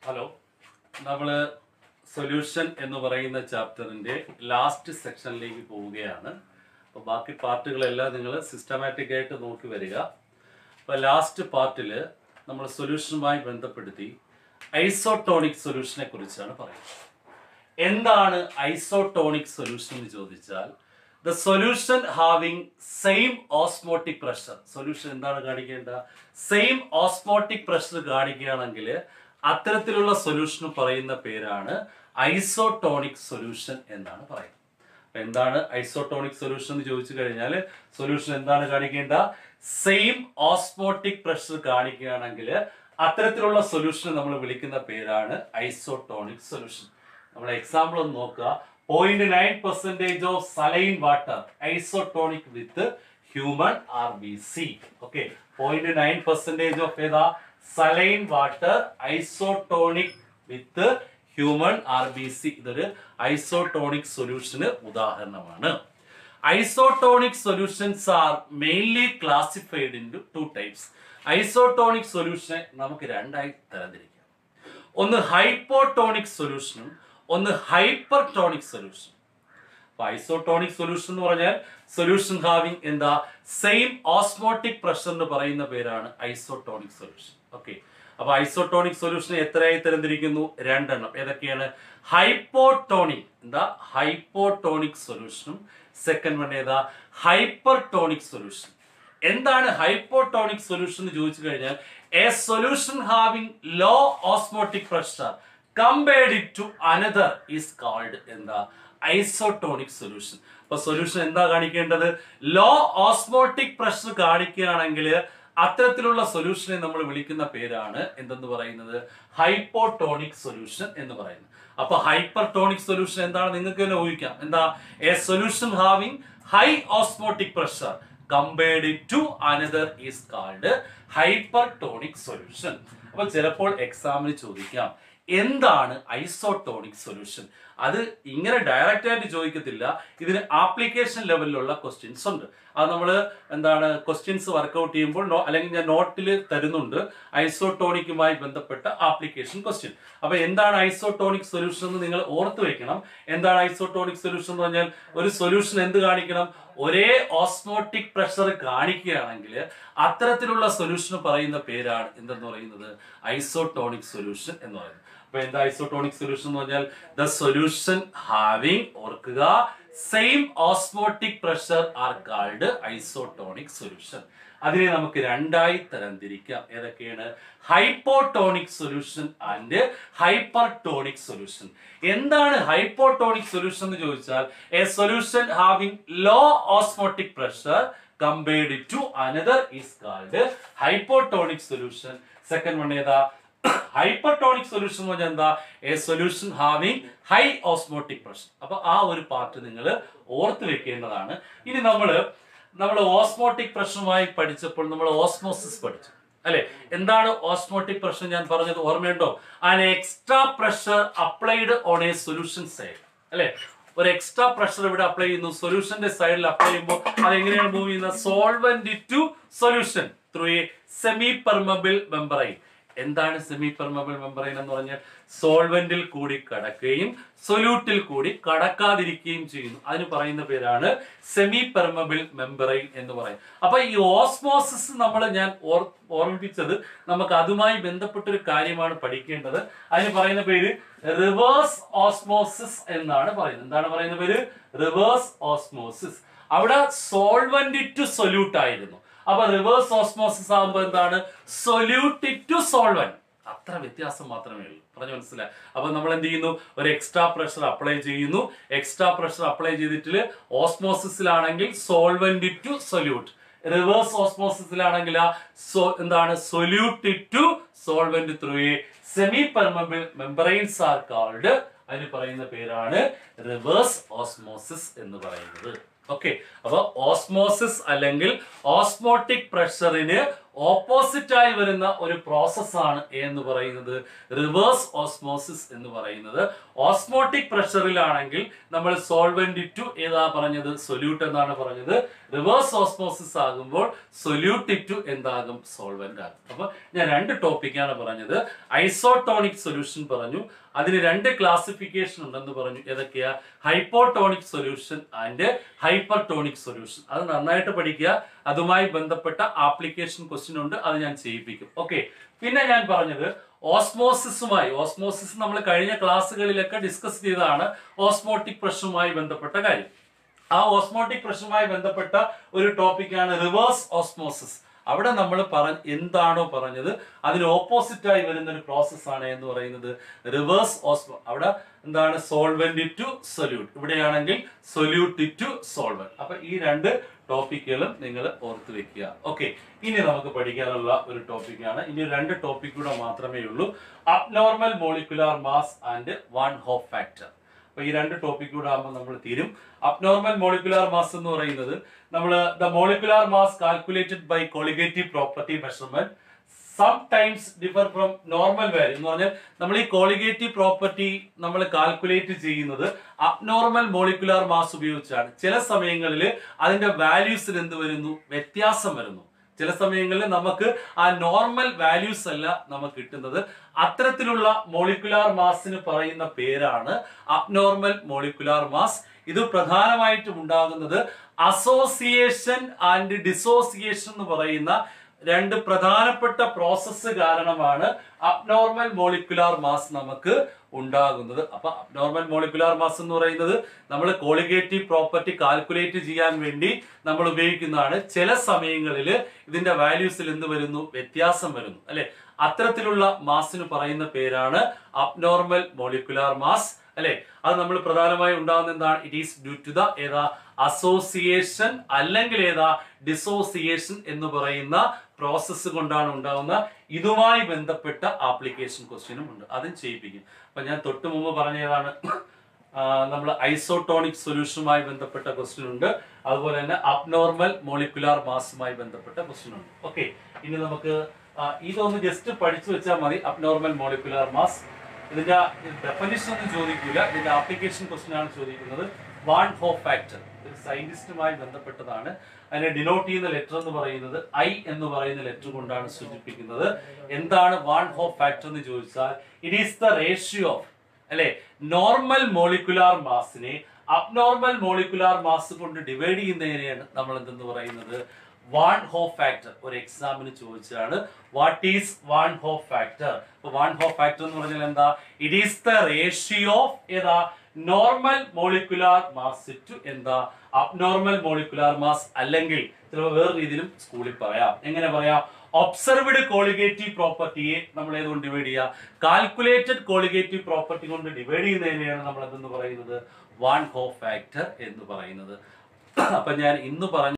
Hello, നമ്മൾ solution എന്ന് പറയുന്ന ചാപ്റ്ററിൻ്റെ ലാസ്റ്റ് സെക്ഷനിലേക്ക് പോവുകയാണ്. അപ്പോൾ ബാക്കി പാർട്ടുകളെല്ലാം നിങ്ങൾ സിസ്റ്റമാറ്റിക് ആയിട്ട് നോക്കി വരിക. അപ്പോൾ ലാസ്റ്റ് പാർട്ടിൽ നമ്മൾ സൊല്യൂഷനുമായി ബന്ധപ്പെടുത്തി ഐസോട്ടോണിക് സൊല്യൂഷനെ കുറിച്ചാണ് പറയുന്നത്. എന്താണ് ഐസോട്ടോണിക് സൊല്യൂഷൻ എന്ന് ചോദിച്ചാൽ, the solution having same osmotic pressure. Solution എന്താണ് കാണിക്കേണ്ട? സെയിം ഓസ്മോട്ടിക് പ്രഷർ കാണിക്കുകയാണെങ്കിൽ അത്തരത്തിലുള്ള സൊല്യൂഷന് പറയുന്ന പേരാണ് ഐസോട്ടോണിക് സൊല്യൂഷൻ എന്നാണ് പറയുന്നത്. എന്താണ് ഐസോട്ടോണിക് സൊല്യൂഷൻ എന്ന് ചോദിച്ചു കഴിഞ്ഞാൽ, സൊല്യൂഷൻ എന്താണ് കാണിക്കേണ്ട? സെയിം ഓസ്മോട്ടിക് പ്രഷർ കാണിക്കുകയാണെങ്കിൽ അത്തരത്തിലുള്ള സൊല്യൂഷനെ നമ്മൾ വിളിക്കുന്ന പേരാണ് ഐസോട്ടോണിക് സൊല്യൂഷൻ. നമ്മൾ എക്സാമ്പിൾ ഒന്ന് നോക്കുക. 0.9% of saline water isotonic with human RBC. Okay, 0.9% of ഏതാ? Saline water isotonic with human RBC. ഇതൊരു ഐസോട്ടോണിക് സൊല്യൂഷന് ഉദാഹരണമാണ്. Isotonic solutions are mainly classified in two types. Isotonic സൊല്യൂഷനെ നമുക്ക് രണ്ടായി തരംതിരിക്കാം. ഒന്ന് ഹൈപ്പോട്ടോണിക് സൊല്യൂഷനും ഒന്ന് ഹൈപ്പർട്ടോണിക് സൊല്യൂഷൻ. ഐസോട്ടോണിക് സൊല്യൂഷൻ എന്ന് പറഞ്ഞാൽ സൊല്യൂഷൻ ഹാവിങ് എന്താ? സെയിം ഓസ്മോട്ടിക് പ്രഷർ എന്ന് പറയുന്ന പേരാണ് ഐസോട്ടോണിക് സൊല്യൂഷൻ. ഓക്കെ, അപ്പൊ ഐസോട്ടോണിക് സൊല്യൂഷനെ എത്രയായി തരംതിരിക്കുന്നു? രണ്ടെണ്ണം. ഏതൊക്കെയാണ്? ഹൈപ്പോട്ടോണിക് എന്താ? ഹൈപ്പോട്ടോണിക് സൊല്യൂഷനും സെക്കൻഡ് വൺ ഏതാ? Hypertonic solution. എന്താണ് ഹൈപ്പോട്ടോണിക് സൊല്യൂഷൻ എന്ന് ചോദിച്ചു കഴിഞ്ഞാൽ, a solution having low osmotic pressure compared it to another is called എന്താ? Isotonic solution. അപ്പൊ സൊല്യൂഷൻ എന്താ കാണിക്കേണ്ടത്? ലോ ഓസ്മോട്ടിക് പ്രഷർ കാണിക്കുകയാണെങ്കിൽ അത്തരത്തിലുള്ള സൊല്യൂഷനെ നമ്മൾ വിളിക്കുന്ന പേരാണ് എന്തെന്ന് പറയുന്നത്? ഹൈപ്പോട്ടോണിക് സൊല്യൂഷൻ എന്ന് പറയുന്നത്. അപ്പൊ ഹൈപ്പർട്ടോണിക് സൊല്യൂഷൻ എന്താണ്? നിങ്ങൾക്ക് തന്നെ ഊഹിക്കാം. എന്താ? A solution having high osmotic pressure compared it to another is called hypertonic solution. അപ്പൊ ചിലപ്പോൾ എക്സാമിന് ചോദിക്കാം, എന്താണ് ഐസോട്ടോണിക് സൊല്യൂഷൻ? അത് ഇങ്ങനെ ഡയറക്റ്റ് ആയിട്ട് ചോദിക്കത്തില്ല. ഇതിന് ആപ്ലിക്കേഷൻ ലെവലിലുള്ള ക്വസ്റ്റ്യൻസ് ഉണ്ട്. അത് നമ്മൾ എന്താണ് ക്വസ്റ്റ്യൻസ് വർക്ക്ഔട്ട് ചെയ്യുമ്പോൾ അല്ലെങ്കിൽ ഞാൻ നോട്ടിൽ തരുന്നുണ്ട് ഐസോട്ടോണിക്കുമായി ബന്ധപ്പെട്ട ആപ്ലിക്കേഷൻ ക്വസ്റ്റ്യൻ. അപ്പൊ എന്താണ് ഐസോട്ടോണിക് സൊല്യൂഷൻ എന്ന് നിങ്ങൾ ഓർത്ത് വെക്കണം. എന്താണ് ഐസോട്ടോണിക് സൊല്യൂഷൻ എന്ന് പറഞ്ഞാൽ, ഒരു സൊല്യൂഷൻ എന്ത് കാണിക്കണം? ഒരേ ഓസ്മോട്ടിക് പ്രഷർ കാണിക്കുകയാണെങ്കിൽ അത്തരത്തിലുള്ള സൊല്യൂഷന് പറയുന്ന പേരാണ് എന്തെന്ന് പറയുന്നത്? ഐസോട്ടോണിക് സൊല്യൂഷൻ എന്ന് പറയുന്നത്. അപ്പൊ എന്താ ഐസോട്ടോണിക് സൊല്യൂഷൻ എന്ന് പറഞ്ഞാൽ, ദ സൊല്യൂഷൻ ഹാവിങ്, ഓർക്കുക, same osmotic pressure are called isotonic solution. അതിനെ നമുക്ക് രണ്ടായി തരംതിരിക്കാം. ഏതൊക്കെയാണ്? Hypotonic solution and hypertonic solution. എന്താണ് ഹൈപ്പോട്ടോണിക് സൊല്യൂഷൻ എന്ന് ചോദിച്ചാൽ, a solution having low osmotic pressure compared to another is called hypotonic solution. Second one ഏതാ? ഹൈപ്പർട്ടോണിക് സൊല്യൂഷൻ എന്ന് പറഞ്ഞാൽ എന്താ? A solution having high osmotic pressure. അപ്പൊ ആ ഒരു പാർട്ട് നിങ്ങൾ ഓർത്ത് വെക്കേണ്ടതാണ്. ഇനി നമ്മൾ ഓസ്മോട്ടിക് പ്രഷറുമായി പഠിച്ചപ്പോൾ നമ്മൾ ഓസ്മോസിസ് പഠിച്ചു അല്ലെ? എന്താണ് ഓസ്മോട്ടിക് പ്രഷർ? ഞാൻ പറഞ്ഞത് ഓർമ്മയുണ്ടോ? An extra pressure applied on A solution side അല്ലെ? ഒരു എക്സ്ട്രാ പ്രഷർ ഇവിടെ അപ്ലൈ ചെയ്യുന്നു, സൊല്യൂഷന്റെ സൈഡിൽ അപ്ലൈ ചെയ്യുമ്പോൾ അത് എങ്ങനെയാണ് മൂവ് ചെയ്യുന്നത്? Solvent to solution through a semi permeable membrane. എന്താണ് സെമി പെർമബിൾ മെംബ്രെയിൻ എന്ന് പറഞ്ഞാൽ? സോൾവെന്റിൽ കൂടി കടക്കുകയും സൊല്യൂട്ടിൽ കൂടി കടക്കാതിരിക്കുകയും ചെയ്യുന്നു. അതിന് പറയുന്ന പേരാണ് സെമി പെർമബിൾ മെംബ്രെയിൻ എന്ന് പറയും. അപ്പൊ ഈ ഓസ്മോസിസ് ഞാൻ ഓർമ്മിപ്പിച്ചത് നമുക്ക് അതുമായി ബന്ധപ്പെട്ടൊരു കാര്യമാണ് പഠിക്കേണ്ടത്. അതിന് പറയുന്ന പേര് റിവേഴ്സ് ഓസ്മോസിസ് എന്നാണ് പറയുന്നത്. എന്താണ് പറയുന്ന പേര്? Reverse osmosis. അവിടെ സോൾവെന്റ് ടു സൊല്യൂട്ട് ആയിരുന്നു. അപ്പൊ റിവേഴ്സ് ഓസ്മോസിസ് ആകുമ്പോൾ എന്താണ്? Solute to solvent. അത്ര വ്യത്യാസം മാത്രമേ ഉള്ളൂ. പറഞ്ഞു മനസ്സിലായി? അപ്പൊ നമ്മൾ എന്ത് ചെയ്യുന്നു? ഒരു എക്സ്ട്രാ പ്രഷർ അപ്ലൈ ചെയ്യുന്നു. എക്സ്ട്രാ പ്രഷർ അപ്ലൈ ചെയ്തിട്ട് ഓസ്മോസിസിലാണെങ്കിൽ സോൾവെന്റ് ടു സൊല്യൂട്ട്. റിവേഴ്സ് ഓസ്മോസിസിലാണെങ്കിൽ എന്താണ്? Solute to solvent through a semi permeable membranes are called. അതിന് പറയുന്ന പേരാണ് റിവേഴ്സ് ഓസ്മോസിസ് എന്ന് പറയുന്നത്. ഓക്കെ, അപ്പൊ ഓസ്മോസിസ് അല്ലെങ്കിൽ ഓസ്മോട്ടിക് പ്രഷറിന് ഓപ്പോസിറ്റ് ആയി വരുന്ന ഒരു പ്രോസസ്സാണ് എന്ന് പറയുന്നത് റിവേഴ്സ് ഓസ്മോസിസ് എന്ന് പറയുന്നത്. ഓസ്മോട്ടിക് പ്രഷറിലാണെങ്കിൽ നമ്മൾ സോൾവെന്റ് ടു ഏതാ പറഞ്ഞത്, സൊല്യൂട്ട് എന്നാണ് പറഞ്ഞത്. റിവേഴ്സ് ഓസ്മോസിസ് ആകുമ്പോൾ സൊല്യൂട്ട് ടു എന്താകും, സോൾവെന്റ് ആകും. അപ്പൊ ഞാൻ രണ്ട് ടോപ്പിക്കാണ് പറഞ്ഞത്. ഐസോട്ടോണിക് സൊല്യൂഷൻ പറഞ്ഞു, അതിന് രണ്ട് ക്ലാസിഫിക്കേഷൻ ഉണ്ടെന്ന് പറഞ്ഞു. ഏതൊക്കെയാ, hypotonic solution and hypertonic solution. അത് നന്നായിട്ട് പഠിക്കുക. അതുമായി ബന്ധപ്പെട്ട ആപ്ലിക്കേഷൻ ക്വസ്റ്റ്യൻ ഉണ്ട്, അത് ഞാൻ ചെയ്യിപ്പിക്കും. ഓക്കെ. പിന്നെ ഞാൻ പറഞ്ഞത് ഓസ്മോസിസ് നമ്മൾ കഴിഞ്ഞ ക്ലാസ്സുകളിലൊക്കെ ഡിസ്കസ് ചെയ്തതാണ്. ഓസ്മോട്ടിക് പ്രഷറുമായി ബന്ധപ്പെട്ട കാര്യം. ആ ഓസ്മോട്ടിക് പ്രഷറുമായി ബന്ധപ്പെട്ട ഒരു ടോപ്പിക്കാണ് റിവേഴ്സ് ഓസ്മോസിസ്. അവിടെ നമ്മൾ എന്താണോ പറഞ്ഞത് അതിന് ഓപ്പോസിറ്റ് ആയി വരുന്ന ഒരു പ്രോസസ് ആണ് എന്ന് പറയുന്നത് റിവേഴ്സ് ഓസ്മോ. അവിടെ എന്താണ്, സോൾവെന്റ് ടു സൊല്യൂട്ട്. ഇവിടെയാണെങ്കിൽ സൊല്യൂട്ട് ടു സോൾവെന്റ്. അപ്പൊ ഈ രണ്ട് ടോപ്പിക്കുകളും നിങ്ങൾ ഓർത്ത് വെക്കുക. ഓക്കെ. ഇനി നമുക്ക് പഠിക്കാനുള്ള ഒരു ടോപ്പിക്കാണ്. ഇനി രണ്ട് ടോപ്പിക് കൂടെ മാത്രമേ ഉള്ളൂ. Abnormal molecular mass and van Hoff factor. അപ്പൊ ഈ രണ്ട് ടോപ്പിക് കൂടെ ആകുമ്പോൾ നമ്മൾ തീരും. അബ്നോർമൽ മോളിക്കുലാർ മാസ് എന്ന് പറയുന്നത് നമ്മൾ the molecular mass calculated by colligative property measurement sometimes differ from normal value എന്ന് പറഞ്ഞാൽ നമ്മൾ ഈ കോളിഗേറ്റീവ് പ്രോപ്പർട്ടി നമ്മൾ കാൽക്കുലേറ്റ് ചെയ്യുന്നത് അബ്നോർമൽ മോളിക്കുലാർ മാസ് ഉപയോഗിച്ചാണ്. ചില സമയങ്ങളിൽ അതിന്റെ വാല്യൂസിൽ എന്ത് വരുന്നു, വ്യത്യാസം വരുന്നു. ചില സമയങ്ങളിൽ നമുക്ക് ആ നോർമൽ വാല്യൂസ് അല്ല നമുക്ക് കിട്ടുന്നത്. അത്തരത്തിലുള്ള മോളിക്കുലാർ മാസിന് പറയുന്ന പേരാണ് അബ്നോർമൽ മോളിക്കുലാർ മാസ്. ഇത് പ്രധാനമായിട്ടും ഉണ്ടാകുന്നത് അസോസിയേഷൻ ആൻഡ് ഡിസോസിയേഷൻ എന്ന് പറയുന്ന രണ്ട് പ്രധാനപ്പെട്ട പ്രോസസ്സ് കാരണമാണ് അബ്നോർമൽ മോളിക്കുലാർ മാസ് നമുക്ക് ഉണ്ടാകുന്നത്. അപ്പൊ അബ്നോർമൽ മോളിക്കുലാർ മാസ് എന്ന് പറയുന്നത് നമ്മൾ കോളിഗേറ്റീവ് പ്രോപ്പർട്ടി കാൽക്കുലേറ്റ് ചെയ്യാൻ വേണ്ടി നമ്മൾ ഉപയോഗിക്കുന്നതാണ്. ചില സമയങ്ങളിൽ ഇതിന്റെ വാല്യൂസിൽ എന്ത് വരുന്നു, വ്യത്യാസം വരുന്നു അല്ലെ. അത്തരത്തിലുള്ള മാസിന് പറയുന്ന പേരാണ് അബ്നോർമൽ മോളിക്കുലാർ മാസ് അല്ലെ. അത് നമ്മൾ പ്രധാനമായും ഉണ്ടാകുന്ന എന്താണ്, it is due to the ഏതാ അസോസിയേഷൻ അല്ലെങ്കിൽ ഏതാ ഡിസോസിയേഷൻ എന്ന് പറയുന്ന പ്രോസസ്സ് കൊണ്ടാണ് ഉണ്ടാകുന്ന. ഇതുമായി ബന്ധപ്പെട്ട ആപ്ലിക്കേഷൻ ക്വസ്റ്റ്യനും ഉണ്ട്, അതും ചെയ്യിപ്പിക്കും. അപ്പൊ ഞാൻ തൊട്ട് മുമ്പ് പറഞ്ഞതാണ് നമ്മൾ ഐസോട്ടോണിക് സൊല്യൂഷനുമായി ബന്ധപ്പെട്ട ക്വസ്റ്റ്യൻ ഉണ്ട്, അതുപോലെ തന്നെ അബ്നോർമൽ മോളിക്കുലാർ മാസുമായി ബന്ധപ്പെട്ട ക്വസ്റ്റ്യൻ ഉണ്ട്. ഓക്കെ. ഇനി നമുക്ക് ഇതൊന്ന് ജസ്റ്റ് പഠിച്ചു വെച്ചാൽ മതി. അബ്നോർമൽ മോളിക്കുലാർ മാസ്, ഇതിന്റെ ഡെഫിനിഷൻ ഒന്നും ചോദിക്കില്ല, ഇതിന്റെ ആപ്ലിക്കേഷൻ ക്വസ്റ്റ്യൻ ആണ് ചോദിക്കുന്നത്. വാൻ ഹോഫ് ഫാക്ടർ ഒരു സയന്റിസ്റ്റുമായി ബന്ധപ്പെട്ടതാണ്. അതിനെ ഡിനോട്ട് ചെയ്യുന്ന ലെറ്റർ എന്ന് പറയുന്നത് ഐ എന്ന് പറയുന്ന ലെറ്റർ കൊണ്ടാണ് സൂചിപ്പിക്കുന്നത്. എന്താണ് വാൻ ഹോഫ് ഫാക്ടർ എന്ന് ചോദിച്ചാൽ it is the ratio of അല്ലെ നോർമൽ മോളിക്കുലാർ മാസിനെ അബ്നോർമൽ മോളിക്കുലാർ മാസ് കൊണ്ട് ഡിവൈഡ് ചെയ്യുന്നതിനെയാണ് നമ്മൾ എന്തെന്ന് പറയുന്നത്, വാൻ ഹോഫ് ഫാക്ടർ. ഒരു എക്സാമിന് ചോദിച്ചാണ് what is van Hoff factor. Van Hoff factor എന്ന് പറഞ്ഞാൽ എന്താ, it is the ratio of ഏതാ നോർമൽ മോളിക്കുലാർ മാസ് ടു എന്താ അബ്നോർമൽ മോളിക്കുലാർ മാസ്. അല്ലെങ്കിൽ ചിലപ്പോൾ വേറെ രീതിയിലും സ്കൂളിൽ പറയാം. എങ്ങനെ പറയാം, ഒബ്സർവ്ഡ് കോളിഗേറ്റീവ് പ്രോപ്പർട്ടിയെ നമ്മൾ ഏതുകൊണ്ട് ഡിവൈഡ് ചെയ്യുക, കാൽക്കുലേറ്റഡ് കോളിഗേറ്റീവ് പ്രോപ്പർട്ടി കൊണ്ട് ഡിവൈഡ് ചെയ്യുന്നതിനെയാണ് നമ്മൾ എന്തെന്ന് പറയുന്നത്, വാൻ ഹോഫ് ഫാക്ടർ എന്ന് പറയുന്നത്. അപ്പൊ ഞാൻ ഇന്ന് പറഞ്ഞ